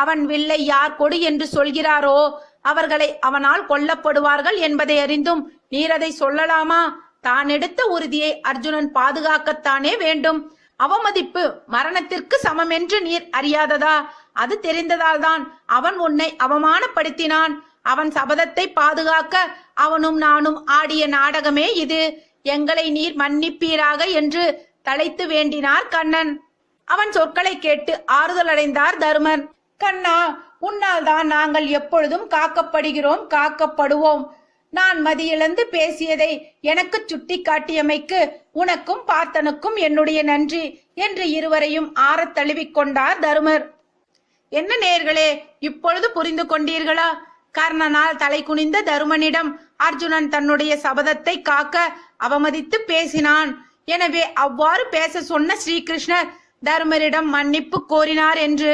அவன் வில்லை யார் கொடு என்று சொல்கிறாரோ அவர்களை அவனால் கொல்லப்படுவார்கள் என்பதை அறிந்தும் நீர் அதை சொல்லலாமா? தான் எடுத்த உறுதியை அர்ஜுனன் பாதுகாக்கத்தானே வேண்டும். அவமதிப்பு மரணத்திற்கு சமம் என்று நீர் அறியாததா? அது தெரிந்ததால் தான் அவன் உன்னை அவமானப்படுத்தினான். அவன் சபதத்தை பாதுகாக்க அவனும் நானும் ஆடிய நாடகமே இது. எங்களை நீர் மன்னிப்பீராக என்று தலைத்து வேண்டினார் கண்ணன். அவன் சொற்களை கேட்டு ஆறுதல் அடைந்தார் தருமன். கண்ணா, உன்னால் தான் நாங்கள் எப்பொழுதும் காக்கப்படுகிறோம், காக்கப்படுவோம். நான் மதியிழந்து பேசியதை எனக்கு சுட்டி காட்டியமைக்கு உனக்கும் பார்த்தனுக்கும் என்னுடைய நன்றி என்று இருவரையும் ஆறத் தழுவிக்கொண்டார் தருமர். என்ன நேர்களே, இப்பொழுது புரிந்து கொண்டீர்களா? கர்ணனால் தலை குனிந்த தருமனிடம் அர்ஜுனன் தன்னுடைய சபதத்தை காக்க அவமதித்து பேசினான். எனவே அவ்வாறு பேச சொன்ன ஸ்ரீகிருஷ்ணர் தருமரிடம் மன்னிப்பு கோரினார் என்று.